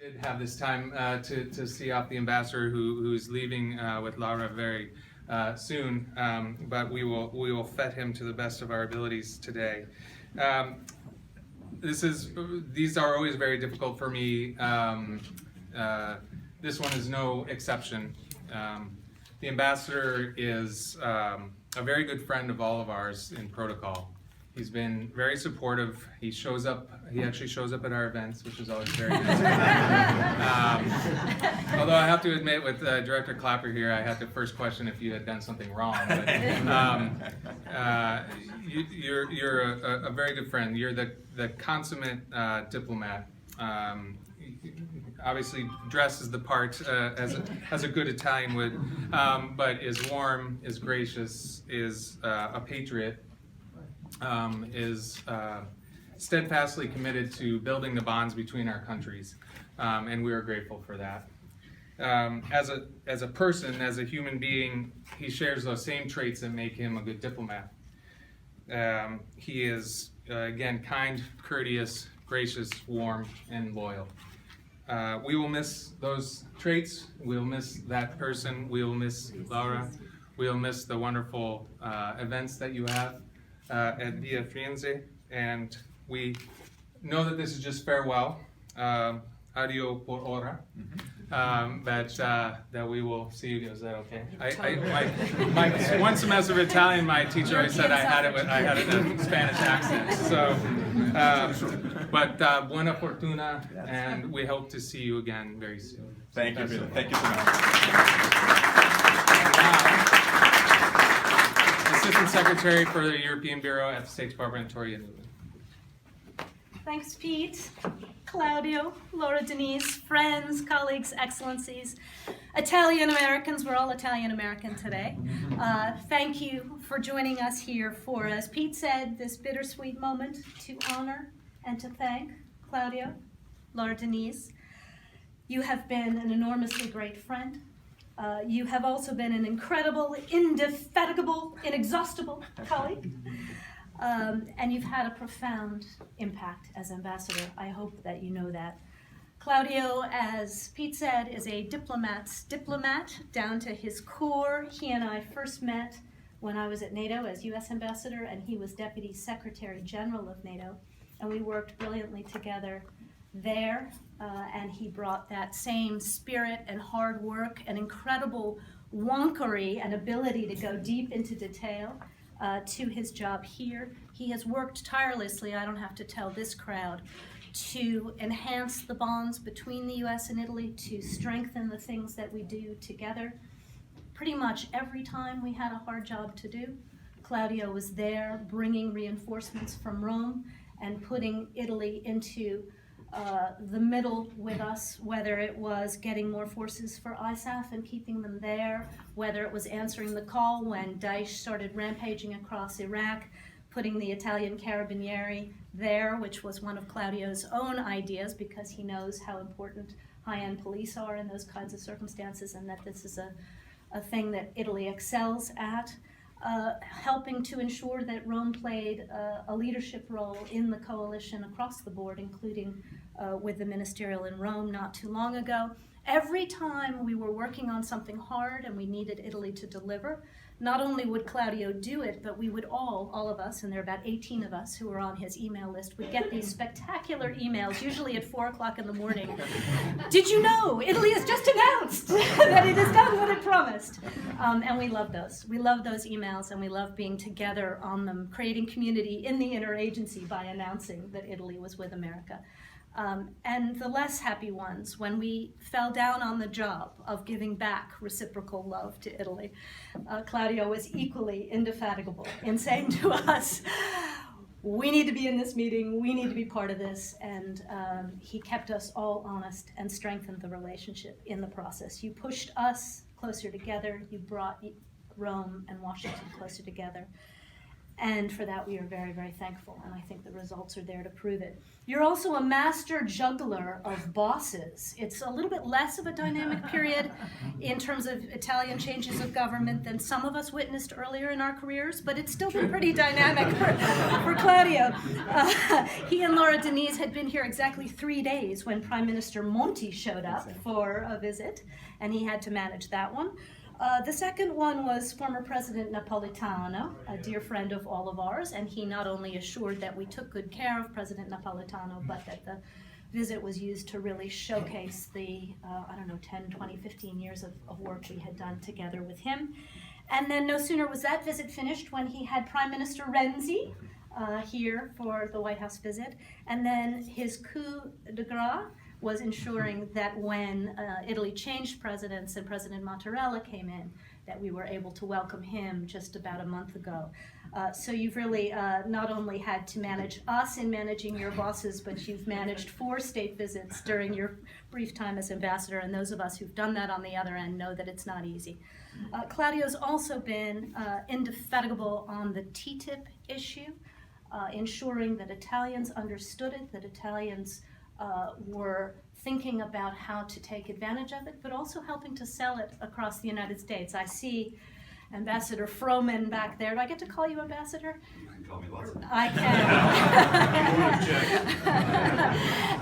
Did have this time to see off the ambassador who's leaving with Laura very soon, but we will fet him to the best of our abilities today. These are always very difficult for me. This one is no exception. The ambassador is a very good friend of all of ours in protocol. He's been very supportive. He actually shows up at our events, which is always very nice. Although I have to admit, with Director Clapper here, I had to first question if you had done something wrong. But, you're a very good friend. You're the consummate diplomat. Obviously dresses the part as a good Italian would, but is warm, is gracious, is a patriot. Is steadfastly committed to building the bonds between our countries, and we are grateful for that. As a person, as a human being, he shares those same traits that make him a good diplomat. He is, again, kind, courteous, gracious, warm, and loyal. We will miss those traits. We'll miss that person. We'll miss Laura. We'll miss the wonderful events that you have at Via Firenze, and we know that this is just farewell, adio por ora, that we will see you. Is that okay? My one semester of Italian, my teacher always said I had it in a Spanish accent. So, but buona fortuna, and we hope to see you again very soon. Thank you, Peter. Thank you so much. Assistant Secretary for the European Bureau at the State Department, Toria Newman. Thanks, Pete, Claudio, Laura, Denise, friends, colleagues, excellencies, Italian Americans. We're all Italian American today. Thank you for joining us here for, as Pete said, this bittersweet moment to honor and to thank Claudio, Laura, Denise. You have been an enormously great friend. You have also been an incredible, indefatigable, inexhaustible colleague. And you've had a profound impact as ambassador. I hope that you know that. Claudio, as Pete said, is a diplomat's diplomat down to his core. He and I first met when I was at NATO as U.S. ambassador, and he was Deputy Secretary General of NATO. And we worked brilliantly together there, and he brought that same spirit and hard work and incredible wonkery and ability to go deep into detail to his job here. He has worked tirelessly, I don't have to tell this crowd, to enhance the bonds between the U.S. and Italy, to strengthen the things that we do together. Pretty much every time we had a hard job to do, Claudio was there bringing reinforcements from Rome and putting Italy into the middle with us, whether it was getting more forces for ISAF and keeping them there, whether it was answering the call when Daesh started rampaging across Iraq, putting the Italian Carabinieri there, which was one of Claudio's own ideas because he knows how important high-end police are in those kinds of circumstances, and that this is a thing that Italy excels at. Helping to ensure that Rome played a leadership role in the coalition across the board, including with the ministerial in Rome not too long ago. Every time we were working on something hard and we needed Italy to deliver, not only would Claudio do it, but we would all of us, and there are about 18 of us who were on his email list, would get these spectacular emails, usually at 4 o'clock in the morning. Did you know Italy has just announced that it has done what it promised? And we love those. We love those emails, and we love being together on them, creating community in the interagency by announcing that Italy was with America. And the less happy ones, when we fell down on the job of giving back reciprocal love to Italy, Claudio was equally indefatigable in saying to us, we need to be in this meeting, we need to be part of this, and he kept us all honest and strengthened the relationship in the process. You pushed us closer together, you brought Rome and Washington closer together. And for that, we are very, very thankful, and I think the results are there to prove it. You're also a master juggler of bosses. It's a little bit less of a dynamic period in terms of Italian changes of government than some of us witnessed earlier in our careers, but it's still been pretty dynamic for Claudio. He and Laura Denise had been here exactly 3 days when Prime Minister Monti showed up for a visit, and he had to manage that one. The second one was former President Napolitano, a dear friend of all of ours, and he not only assured that we took good care of President Napolitano, but that the visit was used to really showcase the, 10, 20, 15 years of work we had done together with him. And then no sooner was that visit finished when he had Prime Minister Renzi here for the White House visit, and then his coup de grace was ensuring that when Italy changed presidents and President Mattarella came in, that we were able to welcome him just about a month ago. So you've really not only had to manage us in managing your bosses, but you've managed 4 state visits during your brief time as ambassador, and those of us who've done that on the other end know that it's not easy. Claudio's also been indefatigable on the TTIP issue, ensuring that Italians understood it, that Italians were thinking about how to take advantage of it, but also helping to sell it across the United States. I see Ambassador Froman back there. Do I get to call you Ambassador? You can call me lots of I can.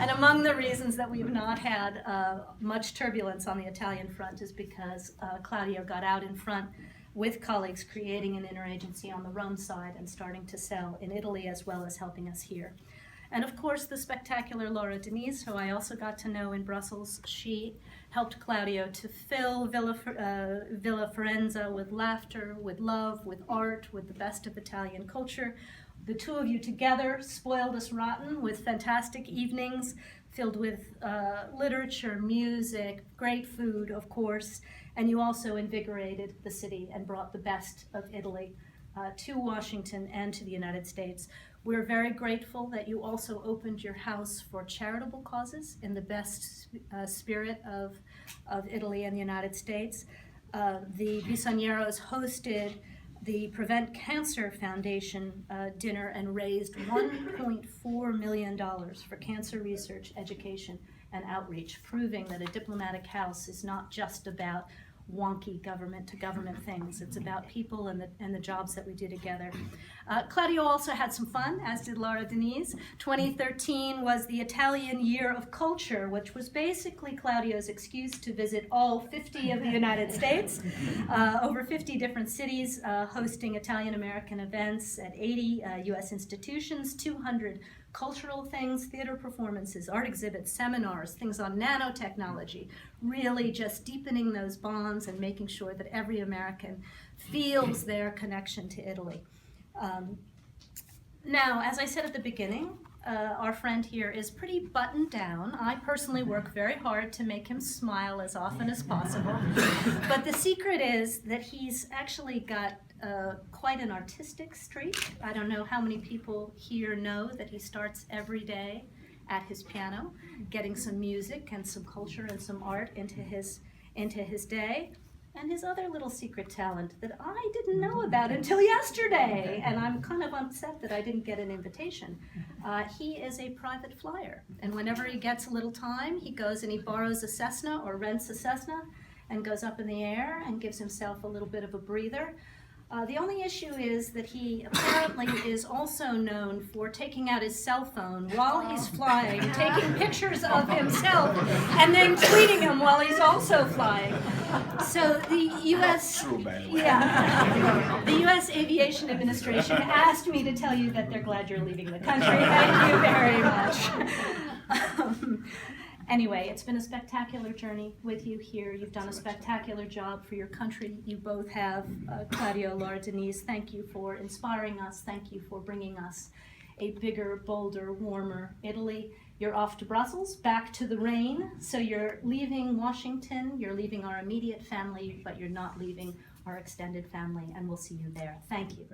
And among the reasons that we've not had much turbulence on the Italian front is because Claudio got out in front with colleagues creating an interagency on the Rome side and starting to sell in Italy as well as helping us here. And of course, the spectacular Laura Denise, who I also got to know in Brussels. She helped Claudio to fill Villa Forenza with laughter, with love, with art, with the best of Italian culture. The two of you together spoiled us rotten with fantastic evenings filled with literature, music, great food, of course. And you also invigorated the city and brought the best of Italy to Washington and to the United States. We're very grateful that you also opened your house for charitable causes in the best spirit of Italy and the United States. The Bisognieros hosted the Prevent Cancer Foundation dinner and raised $1.4 million for cancer research, education, and outreach, proving that a diplomatic house is not just about wonky government-to-government things. It's about people and the jobs that we do together. Claudio also had some fun, as did Laura Denise. 2013 was the Italian Year of Culture, which was basically Claudio's excuse to visit all 50 of the United States, over 50 different cities, hosting Italian-American events at 80 U.S. institutions, 200 cultural things, theater performances, art exhibits, seminars, things on nanotechnology, really just deepening those bonds and making sure that every American feels their connection to Italy. Now, as I said at the beginning, our friend here is pretty buttoned down. I personally work very hard to make him smile as often as possible. But the secret is that he's actually got quite an artistic streak. I don't know how many people here know that he starts every day at his piano, getting some music and some culture and some art into his day. And his other little secret talent that I didn't know about until yesterday, and I'm kind of upset that I didn't get an invitation. He is a private flyer, and whenever he gets a little time, he goes and he borrows a Cessna or rents a Cessna and goes up in the air and gives himself a little bit of a breather. The only issue is that he apparently is also known for taking out his cell phone while he's flying, taking pictures of himself, and then tweeting them while he's also flying. So the U.S. The U.S. Aviation Administration asked me to tell you that they're glad you're leaving the country. Thank you very much. Anyway, it's been a spectacular journey with you here. You've done a spectacular job for your country. You both have. Claudio, Laura Denise, thank you for inspiring us. Thank you for bringing us a bigger, bolder, warmer Italy. You're off to Brussels, back to the rain. So you're leaving Washington, you're leaving our immediate family, but you're not leaving our extended family, and we'll see you there. Thank you.